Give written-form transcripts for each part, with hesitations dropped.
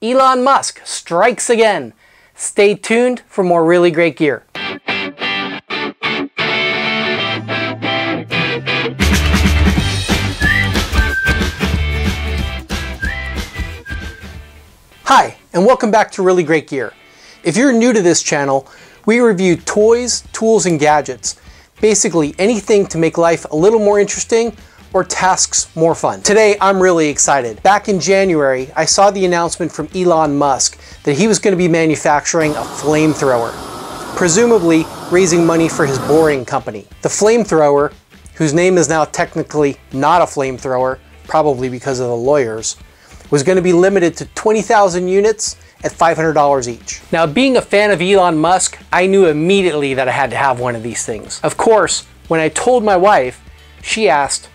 Elon Musk strikes again. Stay tuned for more really great gear. Hi, and welcome back to Really Great Gear. If you're new to this channel, we review toys, tools, and gadgets. Basically anything to make life a little more interesting or tasks more fun. Today, I'm really excited. Back in January, I saw the announcement from Elon Musk that he was going to be manufacturing a flamethrower, presumably raising money for his boring company. The flamethrower, whose name is now technically not a flamethrower, probably because of the lawyers, was going to be limited to 20,000 units at $500 each. Now, being a fan of Elon Musk, I knew immediately that I had to have one of these things. Of course, when I told my wife, she asked,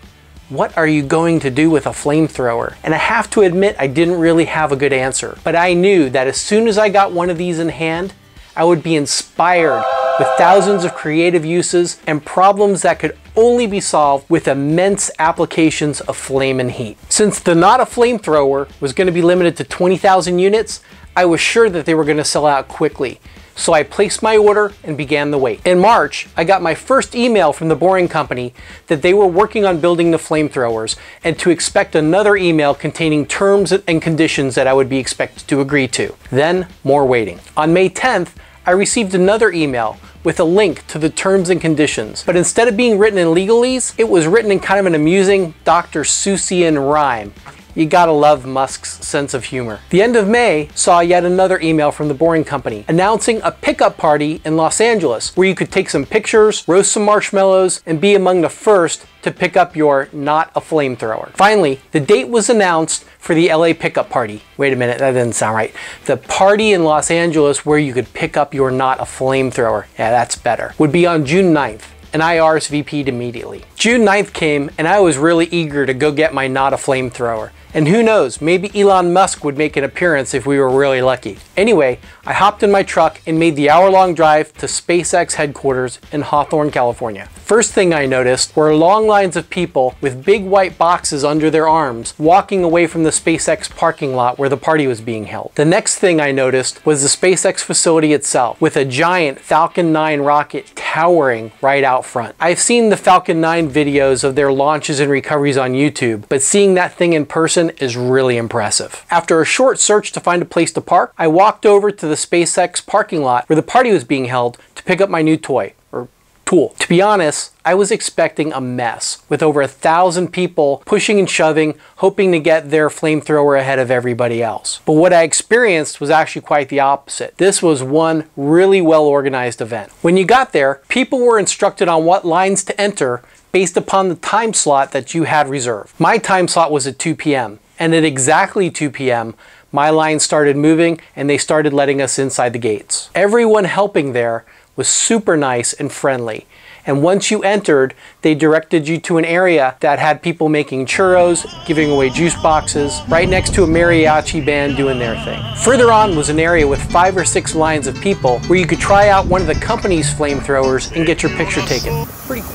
"What are you going to do with a flamethrower?" And I have to admit, I didn't really have a good answer. But I knew that as soon as I got one of these in hand, I would be inspired with thousands of creative uses and problems that could only be solved with immense applications of flame and heat. Since the Not a Flamethrower was going to be limited to 20,000 units, I was sure that they were going to sell out quickly. So I placed my order and began the wait. In March, I got my first email from the Boring Company that they were working on building the flamethrowers and to expect another email containing terms and conditions that I would be expected to agree to. Then, more waiting. On May 10th, I received another email with a link to the terms and conditions. But instead of being written in legalese, it was written in kind of an amusing Dr. Seussian rhyme. You gotta love Musk's sense of humor. The end of May saw yet another email from the Boring Company announcing a pickup party in Los Angeles where you could take some pictures, roast some marshmallows, and be among the first to pick up your Not a Flamethrower. Finally, the date was announced for the LA pickup party. Wait a minute, that didn't sound right. The party in Los Angeles where you could pick up your Not a Flamethrower. Yeah, that's better. Would be on June 9th. And I RSVP'd immediately. June 9th came and I was really eager to go get my Not a Flamethrower. And who knows, maybe Elon Musk would make an appearance if we were really lucky. Anyway, I hopped in my truck and made the hour-long drive to SpaceX headquarters in Hawthorne, California. First thing I noticed were long lines of people with big white boxes under their arms walking away from the SpaceX parking lot where the party was being held. The next thing I noticed was the SpaceX facility itself with a giant Falcon 9 rocket towering right out front. I've seen the Falcon 9 videos of their launches and recoveries on YouTube, but seeing that thing in person is really impressive. After a short search to find a place to park, I walked over to the SpaceX parking lot where the party was being held to pick up my new toy, or tool. To be honest, I was expecting a mess with over 1,000 people pushing and shoving, hoping to get their flamethrower ahead of everybody else. But what I experienced was actually quite the opposite. This was one really well-organized event. When you got there, people were instructed on what lines to enter based upon the time slot that you had reserved. My time slot was at 2 p.m. and at exactly 2 p.m. my line started moving and they started letting us inside the gates. Everyone helping there was super nice and friendly. And once you entered, they directed you to an area that had people making churros, giving away juice boxes, right next to a mariachi band doing their thing. Further on was an area with 5 or 6 lines of people where you could try out one of the company's flamethrowers and get your picture taken. Pretty cool.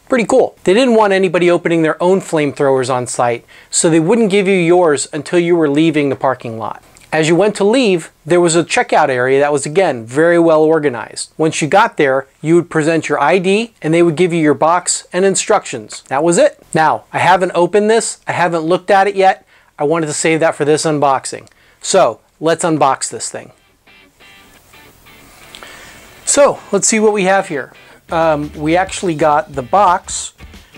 Pretty cool. They didn't want anybody opening their own flamethrowers on site, so they wouldn't give you yours until you were leaving the parking lot. As you went to leave, there was a checkout area that was, again, very well organized. Once you got there, you would present your ID and they would give you your box and instructions. That was it. Now, I haven't opened this. I haven't looked at it yet. I wanted to save that for this unboxing. So, let's unbox this thing. So, let's see what we have here. We actually got the box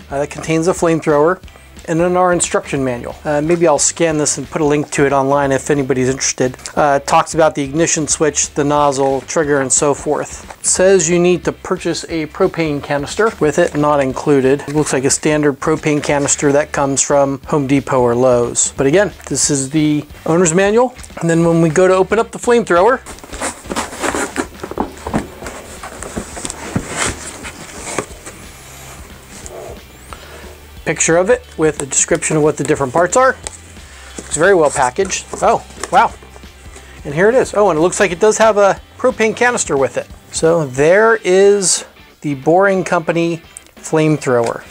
that contains a flamethrower and then our instruction manual. Maybe I'll scan this and put a link to it online if anybody's interested. It talks about the ignition switch, the nozzle, trigger, and so forth. It says you need to purchase a propane canister with it, not included. It looks like a standard propane canister that comes from Home Depot or Lowe's. But again, this is the owner's manual. And then when we go to open up the flamethrower, picture of it with a description of what the different parts are. It's very well packaged. Oh, wow. And here it is. Oh, and it looks like it does have a propane canister with it. So there is the Boring Company flamethrower.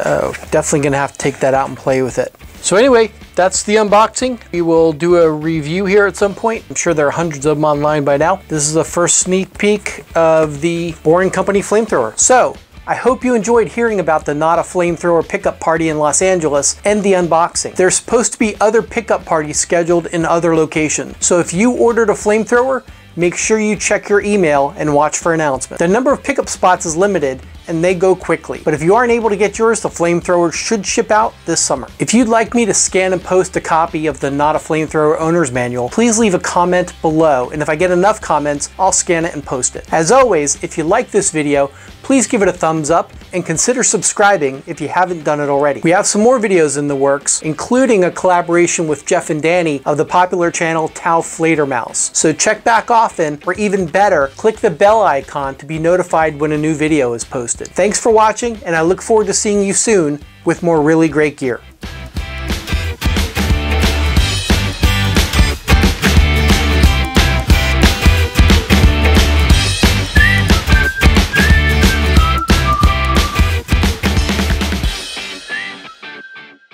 Oh, definitely gonna have to take that out and play with it. So anyway, that's the unboxing. We will do a review here at some point. I'm sure there are hundreds of them online by now. This is the first sneak peek of the Boring Company Flamethrower. So, I hope you enjoyed hearing about the Not a Flamethrower pickup party in Los Angeles and the unboxing. There's supposed to be other pickup parties scheduled in other locations. So if you ordered a flamethrower, make sure you check your email and watch for announcements. The number of pickup spots is limited and they go quickly. But if you aren't able to get yours, the flamethrower should ship out this summer. If you'd like me to scan and post a copy of the Not a Flamethrower Owner's Manual, please leave a comment below, and if I get enough comments, I'll scan it and post it. As always, if you like this video, please give it a thumbs up and consider subscribing if you haven't done it already. We have some more videos in the works, including a collaboration with Jeff and Danny of the popular channel Tau Flatermouse. So check back often, or even better, click the bell icon to be notified when a new video is posted. Thanks for watching, and I look forward to seeing you soon with more really great gear.